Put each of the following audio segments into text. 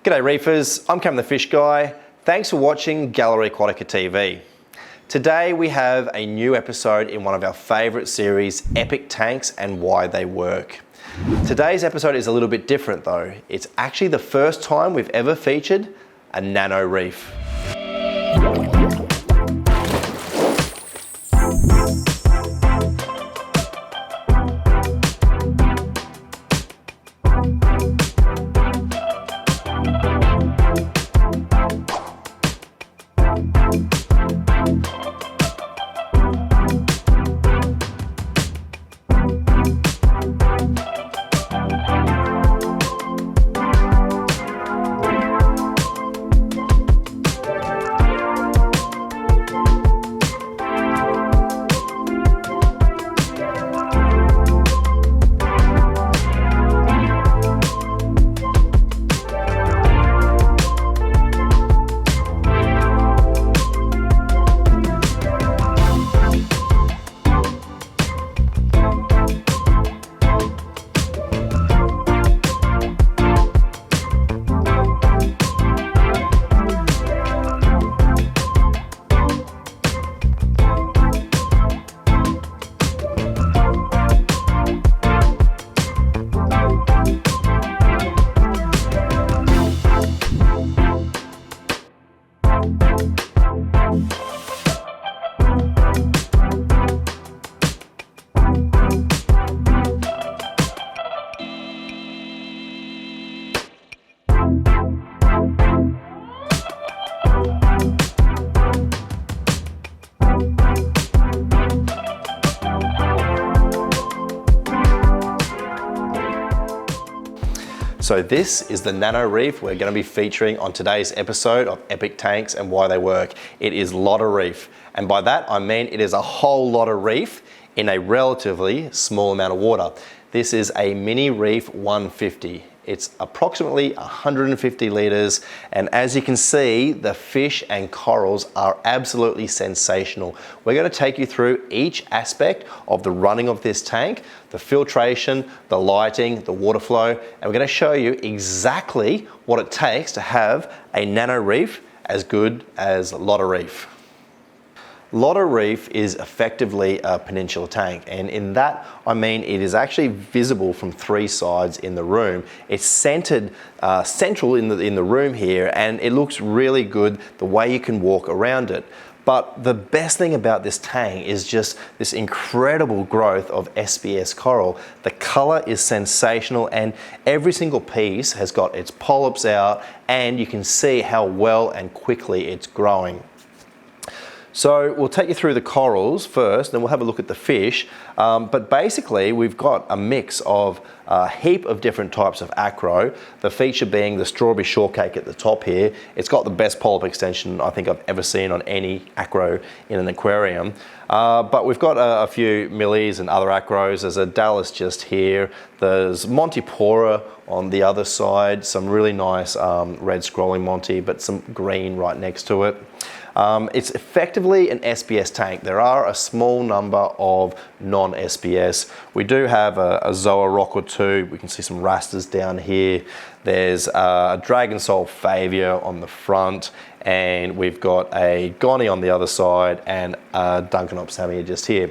G'day Reefers, I'm Cam the Fish Guy. Thanks for watching Gallery Aquatica TV. Today we have a new episode in one of our favourite series, Epic Tanks and Why They Work. Today's episode is a little bit different though. It's actually the first time we've ever featured a nano reef. So this is the nano reef we're going to be featuring on today's episode of Epic Tanks and Why They Work. It is Lota Reef, and by that I mean it is a whole lot of reef in a relatively small amount of water. This is a mini reef 150. It's approximately 150 litres, and as you can see, the fish and corals are absolutely sensational. We're going to take you through each aspect of the running of this tank, the filtration, the lighting, the water flow, and we're going to show you exactly what it takes to have a nano reef as good as Lota Reef. Lota Reef is effectively a peninsula tank, and in that I mean it is actually visible from three sides in the room. It's centered central in the room here, and it looks really good the way you can walk around it. But the best thing about this tank is just this incredible growth of SPS coral. The color is sensational, and every single piece has got its polyps out, and you can see how well and quickly it's growing. So we'll take you through the corals first, then we'll have a look at the fish. But basically we've got a mix of a heap of different types of acro, the feature being the strawberry shortcake at the top here. It's got the best polyp extension I think I've ever seen on any acro in an aquarium. But we've got a few millies and other acros. There's a Dallas just here. There's Montipora on the other side, some really nice red scrolling Monty, but some green right next to it. It's effectively an SPS tank. There are a small number of non-SPS. We do have a Zoa rock or two. We can see some rastas down here. There's a Dragon Soul Favia on the front, and we've got a Goni on the other side, and a Duncan Opsamia just here.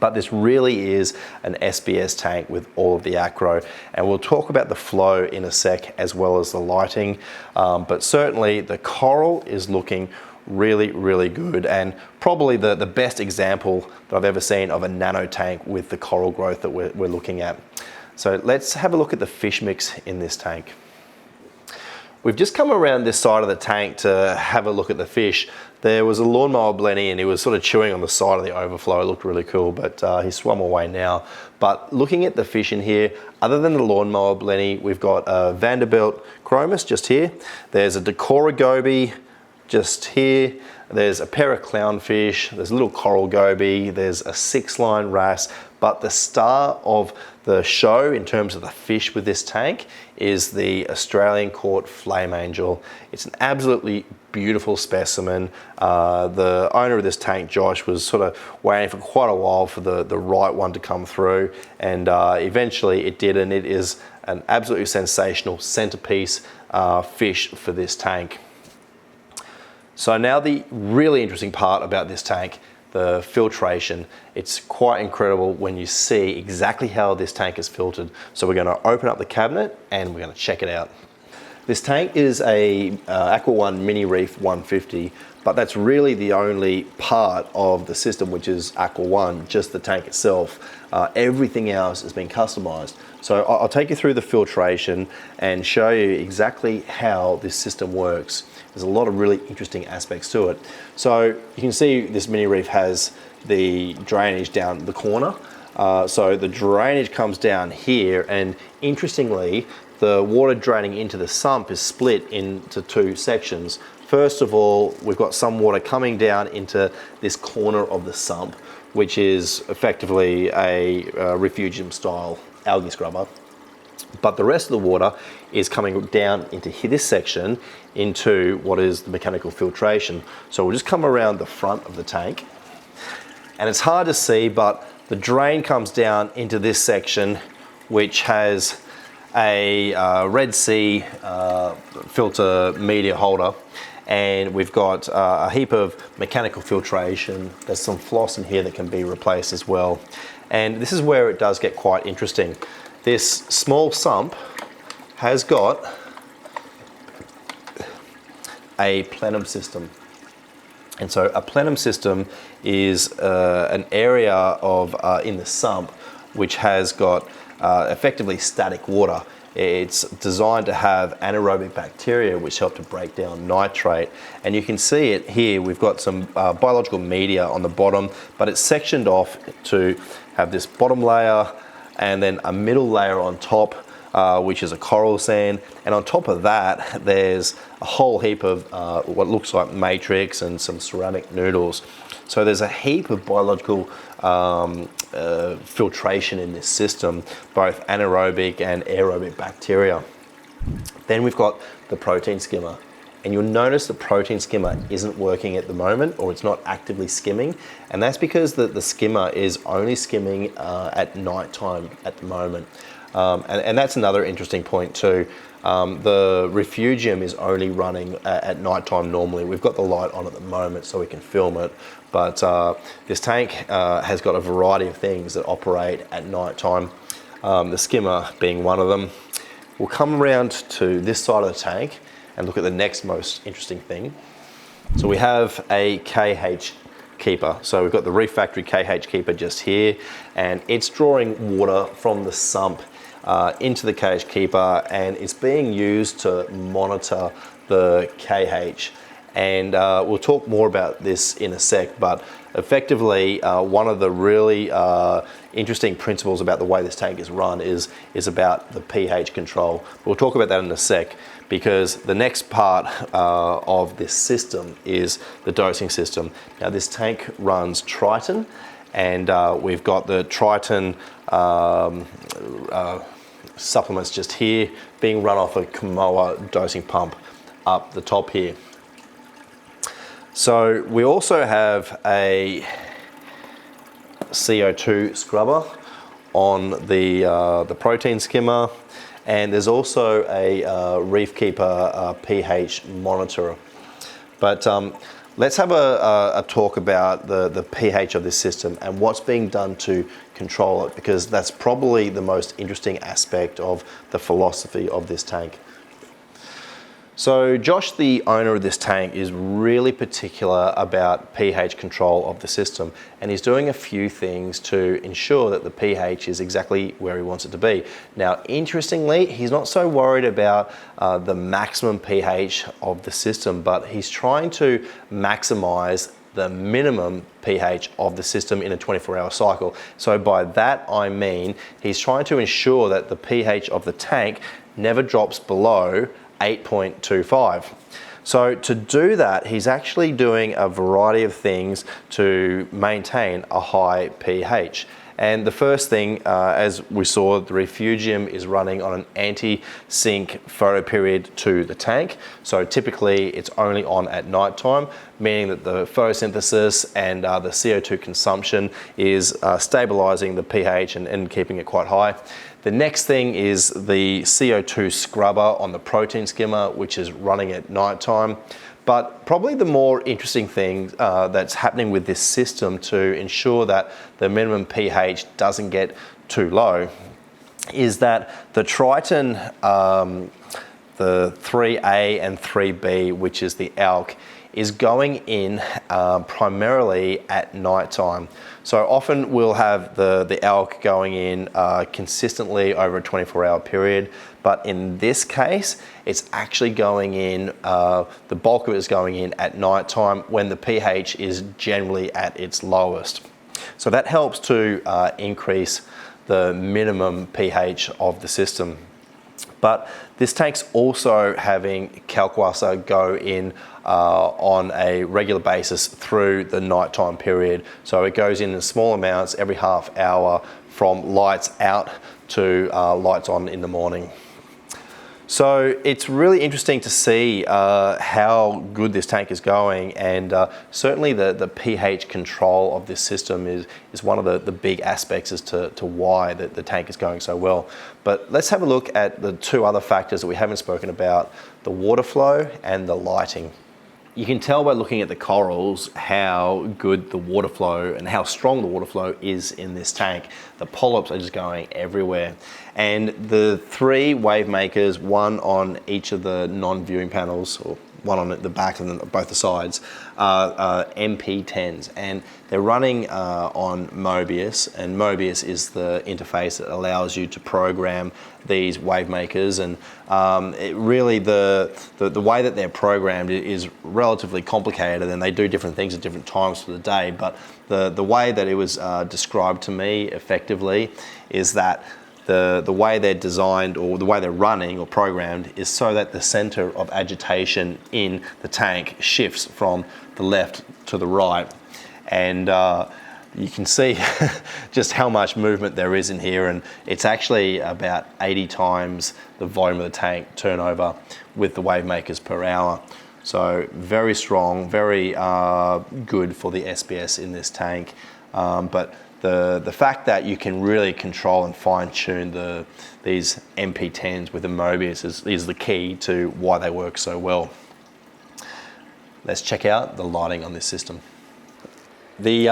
But this really is an SPS tank with all of the acro, and we'll talk about the flow in a sec as well as the lighting. But certainly the coral is looking really good, and probably the best example that I've ever seen of a nano tank with the coral growth that we're looking at. So let's have a look at the fish mix in this tank. We've just come around this side of the tank to have a look at the fish. There was a lawnmower blenny, and he was sort of chewing on the side of the overflow. It looked really cool, but he swum away now. But looking at the fish in here, other than the lawnmower blenny, we've got a Vanderbilt chromis just here. There's a Decora goby just here. There's a pair of clownfish, there's a little coral goby, there's a 6-line wrasse, but the star of the show in terms of the fish with this tank is the Australian Court Flame Angel. It's an absolutely beautiful specimen. The owner of this tank, Josh, was sort of waiting for quite a while for the right one to come through, and eventually it did, and it is an absolutely sensational centerpiece fish for this tank. So now the really interesting part about this tank, the filtration. It's quite incredible when you see exactly how this tank is filtered. So we're going to open up the cabinet and we're going to check it out. This tank is a Aqua One Mini Reef 150, but that's really the only part of the system which is Aqua One, just the tank itself. Everything else has been customized. So I'll take you through the filtration and show you exactly how this system works. There's a lot of really interesting aspects to it. So you can see this Mini Reef has the drainage down the corner. So the drainage comes down here, and interestingly, the water draining into the sump is split into two sections. First of all, we've got some water coming down into this corner of the sump, which is effectively a refugium style algae scrubber. But the rest of the water is coming down into this section into what is the mechanical filtration. So we'll just come around the front of the tank, and it's hard to see, but the drain comes down into this section, which has a Red Sea filter media holder, and we've got a heap of mechanical filtration. There's some floss in here that can be replaced as well. And this is where it does get quite interesting. This small sump has got a plenum system. And so a plenum system is an area of in the sump which has got effectively static water. It's designed to have anaerobic bacteria which help to break down nitrate. And you can see it here, we've got some biological media on the bottom, but it's sectioned off to have this bottom layer and then a middle layer on top, which is a coral sand. And on top of that, there's a whole heap of what looks like matrix and some ceramic noodles. So there's a heap of biological filtration in this system, both anaerobic and aerobic bacteria. Then we've got the protein skimmer. And you'll notice the protein skimmer isn't working at the moment, or it's not actively skimming. And that's because the skimmer is only skimming at night time at the moment. And that's another interesting point too. The refugium is only running at night time normally. We've got the light on at the moment so we can film it. But this tank has got a variety of things that operate at night time, the skimmer being one of them. We'll come around to this side of the tank and look at the next most interesting thing. So we have a KH keeper. So we've got the Reef Factory KH keeper just here, and it's drawing water from the sump into the KH keeper, and it's being used to monitor the KH. And we'll talk more about this in a sec, but effectively one of the really interesting principles about the way this tank is run is about the pH control. We'll talk about that in a sec, because the next part of this system is the dosing system. Now this tank runs Triton, and we've got the Triton supplements just here being run off a Kamoa dosing pump up the top here. So we also have a CO2 scrubber on the protein skimmer, and there's also a Reef Keeper pH monitor. But let's have a talk about the pH of this system and what's being done to control it, because that's probably the most interesting aspect of the philosophy of this tank. So Josh, the owner of this tank, is really particular about pH control of the system, and he's doing a few things to ensure that the pH is exactly where he wants it to be. Now, interestingly, he's not so worried about the maximum pH of the system, but he's trying to maximize the minimum pH of the system in a 24-hour cycle. So by that I mean he's trying to ensure that the pH of the tank never drops below 8.25. So to do that, he's actually doing a variety of things to maintain a high pH. And the first thing, as we saw, the refugium is running on an anti-sink photoperiod to the tank. So typically it's only on at night time, meaning that the photosynthesis and the CO2 consumption is stabilizing the pH and keeping it quite high. The next thing is the CO2 scrubber on the protein skimmer, which is running at night time. But probably the more interesting thing that's happening with this system to ensure that the minimum pH doesn't get too low is that the Triton, the 3A and 3B, which is the ALK, is going in primarily at night time. So often we'll have the ALK going in consistently over a 24-hour period, but in this case, it's actually going in, the bulk of it is going in at night time when the pH is generally at its lowest. So that helps to increase the minimum pH of the system. But this tank's also having kalkwasser go in on a regular basis through the nighttime period. So it goes in small amounts every half hour from lights out to lights on in the morning. So it's really interesting to see how good this tank is going, and certainly the pH control of this system is one of the big aspects as to why the tank is going so well. But let's have a look at the two other factors that we haven't spoken about, the water flow and the lighting. You can tell by looking at the corals how good the water flow and how strong the water flow is in this tank. The polyps are just going everywhere. And the three wave makers, one on each of the non-viewing panels, or one on the back and then both the sides, are MP10s, and they're running on Mobius, and Mobius is the interface that allows you to program these wave makers, and it really the way that they're programmed is relatively complicated, and they do different things at different times of the day, but the way that it was described to me effectively is that the way they're designed, or the way they're running or programmed, is so that the center of agitation in the tank shifts from the left to the right. And you can see just how much movement there is in here, and it's actually about 80 times the volume of the tank turnover with the wave makers per hour. So very strong, very good for the SBS in this tank. But the fact that you can really control and fine-tune these MP10s with the Mobius is the key to why they work so well. Let's check out the lighting on this system. The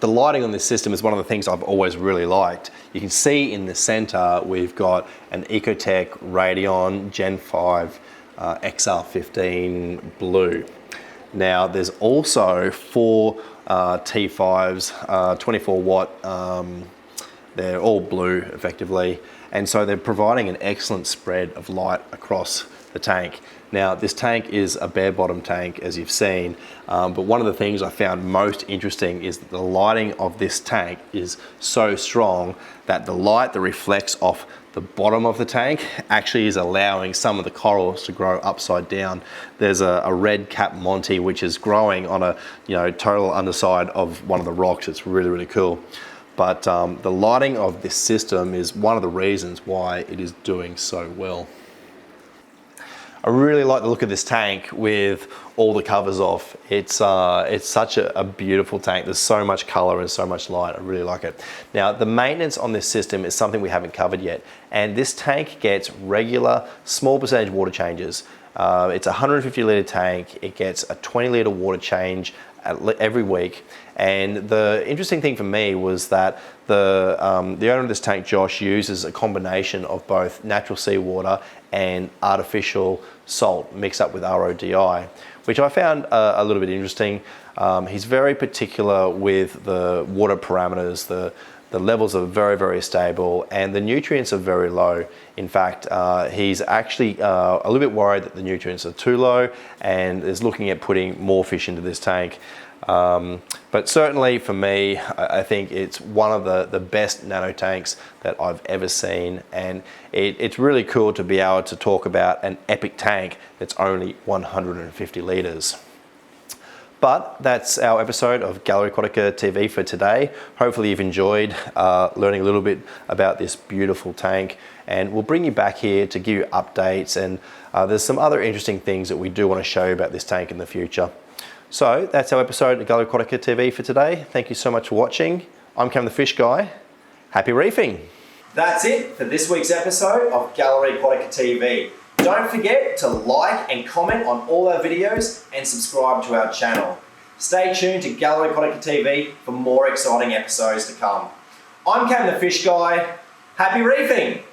lighting on this system is one of the things I've always really liked. You can see in the center we've got an Ecotech Radeon Gen 5 XR15 blue. Now there's also four T5s, 24 watt, they're all blue effectively, and so they're providing an excellent spread of light across the tank. Now this tank is a bare bottom tank, as you've seen, but one of the things I found most interesting is that the lighting of this tank is so strong that the light that reflects off the bottom of the tank actually is allowing some of the corals to grow upside down. There's a red cap Monty which is growing on a total underside of one of the rocks. It's really, really cool. But the lighting of this system is one of the reasons why it is doing so well. I really like the look of this tank with all the covers off. It's such a beautiful tank. There's so much color and so much light. I really like it. Now, the maintenance on this system is something we haven't covered yet. And this tank gets regular small percentage water changes. It's a 150 litre tank. It gets a 20 litre water change every week. And the interesting thing for me was that the owner of this tank, Josh, uses a combination of both natural seawater and artificial salt mixed up with RODI, which I found a little bit interesting. He's very particular with the water parameters. The levels are very, very stable, and the nutrients are very low. In fact, he's actually a little bit worried that the nutrients are too low and is looking at putting more fish into this tank. But certainly for me, I think it's one of the best nano tanks that I've ever seen, and it's really cool to be able to talk about an epic tank that's only 150 litres. But that's our episode of Gallery Aquatica TV for today. Hopefully you've enjoyed learning a little bit about this beautiful tank, and we'll bring you back here to give you updates, and there's some other interesting things that we do want to show you about this tank in the future. So that's our episode of Gallery Aquatica TV for today. Thank you so much for watching. I'm Cam the Fish Guy. Happy reefing! That's it for this week's episode of Gallery Aquatica TV. Don't forget to like and comment on all our videos and subscribe to our channel. Stay tuned to Gallery Aquatica TV for more exciting episodes to come. I'm Cam the Fish Guy. Happy reefing!